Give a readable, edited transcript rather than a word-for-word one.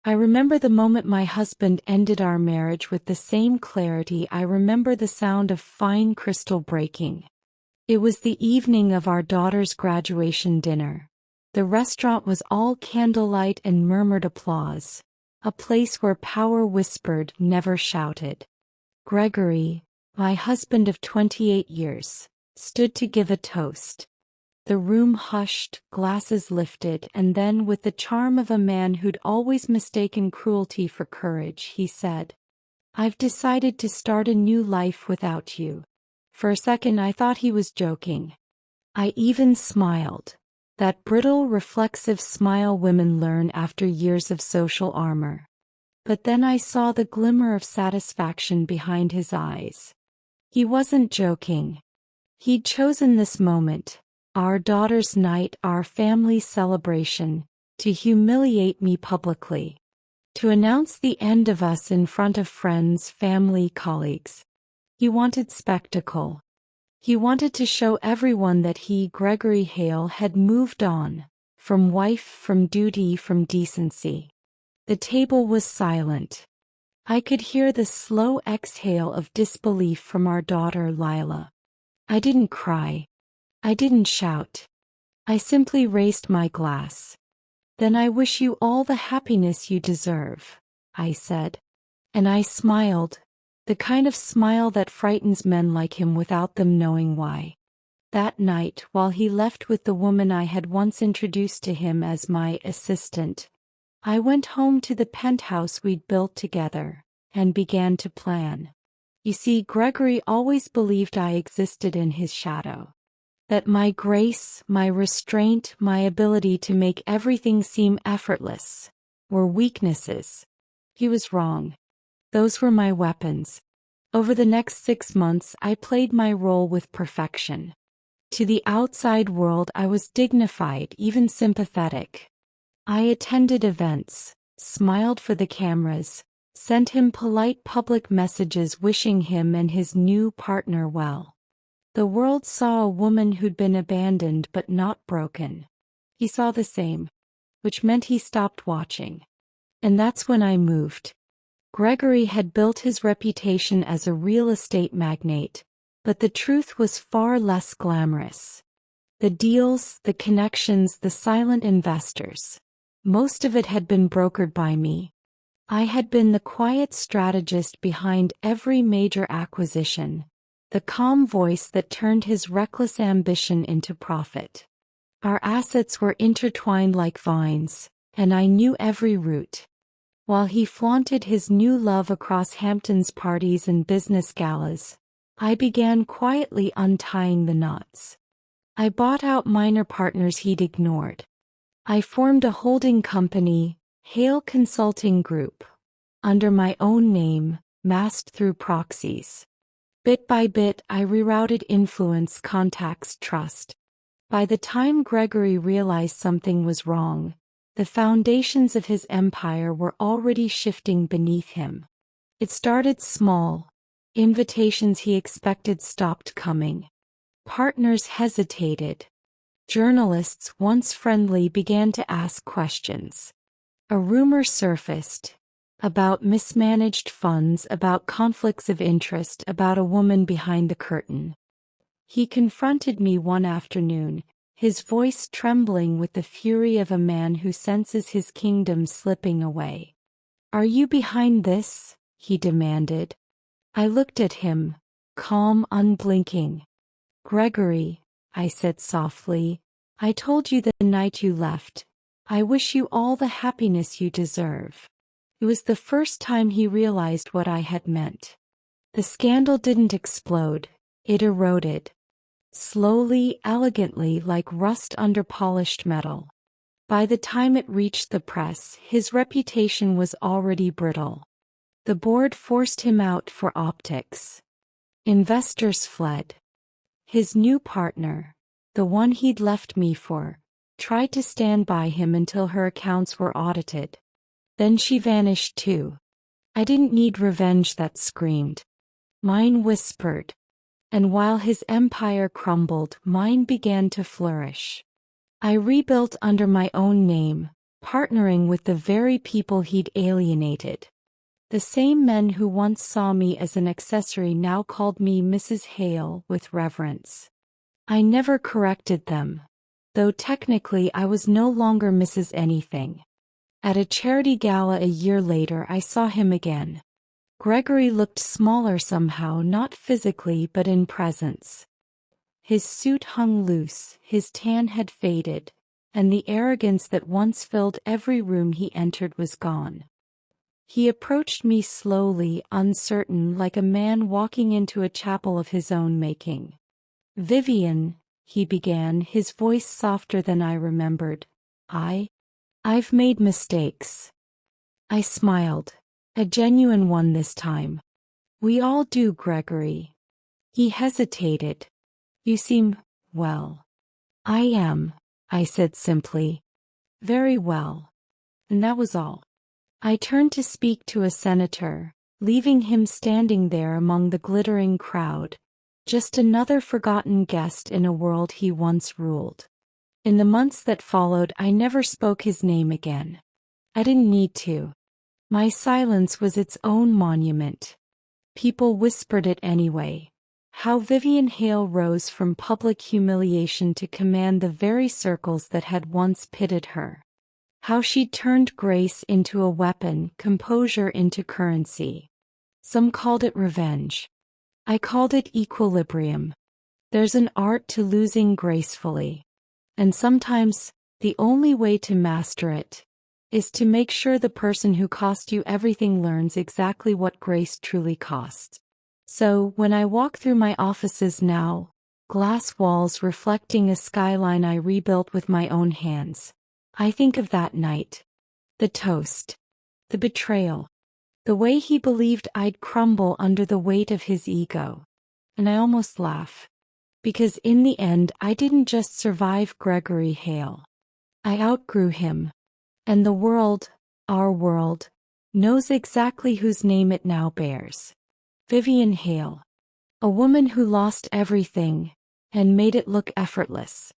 I remember the moment my husband ended our marriage with the same clarity I remember the sound of fine crystal breaking. It was the evening of our daughter's graduation dinner. The restaurant was all candlelight and murmured applause, a place where power whispered, never shouted. Gregory, my husband of 28 years, stood to give a toast. The room hushed, glasses lifted, and then, with the charm of a man who'd always mistaken cruelty for courage, he said, "I've decided to start a new life without you." For a second I thought he was joking. I even smiled. That brittle, reflexive smile women learn after years of social armor. But then I saw the glimmer of satisfaction behind his eyes. He wasn't joking. He'd chosen this moment, our daughter's night, our family celebration, to humiliate me publicly. To announce the end of us in front of friends, family, colleagues. He wanted spectacle. He wanted to show everyone that he, Gregory Hale, had moved on, from wife, from duty, from decency. The table was silent. I could hear the slow exhale of disbelief from our daughter Lila. I didn't cry. I didn't shout. I simply raised my glass. "Then I wish you all the happiness you deserve," I said. And I smiled, the kind of smile that frightens men like him without them knowing why. That night, while he left with the woman I had once introduced to him as my assistant, I went home to the penthouse we'd built together, and began to plan. You see, Gregory always believed I existed in his shadow. That my grace, my restraint, my ability to make everything seem effortless, were weaknesses. He was wrong. Those were my weapons. Over the next 6 months I played my role with perfection. To the outside world I was dignified, even sympathetic. I attended events, smiled for the cameras, sent him polite public messages wishing him and his new partner well. The world saw a woman who'd been abandoned but not broken. He saw the same, which meant he stopped watching. And that's when I moved. Gregory had built his reputation as a real estate magnate, but the truth was far less glamorous. The deals, the connections, the silent investors. Most of it had been brokered by me. I had been the quiet strategist behind every major acquisition, the calm voice that turned his reckless ambition into profit. Our assets were intertwined like vines, and I knew every route. While he flaunted his new love across Hampton's parties and business galas, I began quietly untying the knots. I bought out minor partners he'd ignored. I formed a holding company, Hale Consulting Group, under my own name, masked through proxies. Bit by bit I rerouted influence, contacts, trust. By the time Gregory realized something was wrong, the foundations of his empire were already shifting beneath him. It started small. Invitations he expected stopped coming. Partners hesitated. Journalists, once friendly, began to ask questions. A rumor surfaced about mismanaged funds, about conflicts of interest, about a woman behind the curtain. He confronted me one afternoon, his voice trembling with the fury of a man who senses his kingdom slipping away. "Are you behind this?" he demanded. I looked at him, calm, unblinking. "Gregory," I said softly, "I told you the night you left. I wish you all the happiness you deserve." It was the first time he realized what I had meant. The scandal didn't explode, it eroded. Slowly, elegantly, like rust under polished metal. By the time it reached the press, his reputation was already brittle. The board forced him out for optics. Investors fled. His new partner, the one he'd left me for, tried to stand by him until her accounts were audited. Then she vanished too. I didn't need revenge that screamed. Mine whispered. And while his empire crumbled, mine began to flourish. I rebuilt under my own name, partnering with the very people he'd alienated. The same men who once saw me as an accessory now called me Mrs. Hale with reverence. I never corrected them, though technically I was no longer Mrs. Anything. At a charity gala a year later I saw him again. Gregory looked smaller somehow, not physically but in presence. His suit hung loose, his tan had faded, and the arrogance that once filled every room he entered was gone. He approached me slowly, uncertain, like a man walking into a chapel of his own making. "Vivian," he began, his voice softer than I remembered. I've made mistakes." I smiled, a genuine one this time. "We all do, Gregory." He hesitated. "You seem, well." "I am," I said simply. "Very well." And that was all. I turned to speak to a senator, leaving him standing there among the glittering crowd, just another forgotten guest in a world he once ruled. In the months that followed, I never spoke his name again. I didn't need to. My silence was its own monument. People whispered it anyway. How Vivian Hale rose from public humiliation to command the very circles that had once pitted her. How she turned grace into a weapon, composure into currency. Some called it revenge. I called it equilibrium. There's an art to losing gracefully. And sometimes, the only way to master it is to make sure the person who cost you everything learns exactly what grace truly costs. So, when I walk through my offices now, glass walls reflecting a skyline I rebuilt with my own hands, I think of that night. The toast. The betrayal. The way he believed I'd crumble under the weight of his ego. And I almost laugh. Because in the end I didn't just survive Gregory Hale. I outgrew him. And the world, our world, knows exactly whose name it now bears. Vivian Hale. A woman who lost everything, and made it look effortless.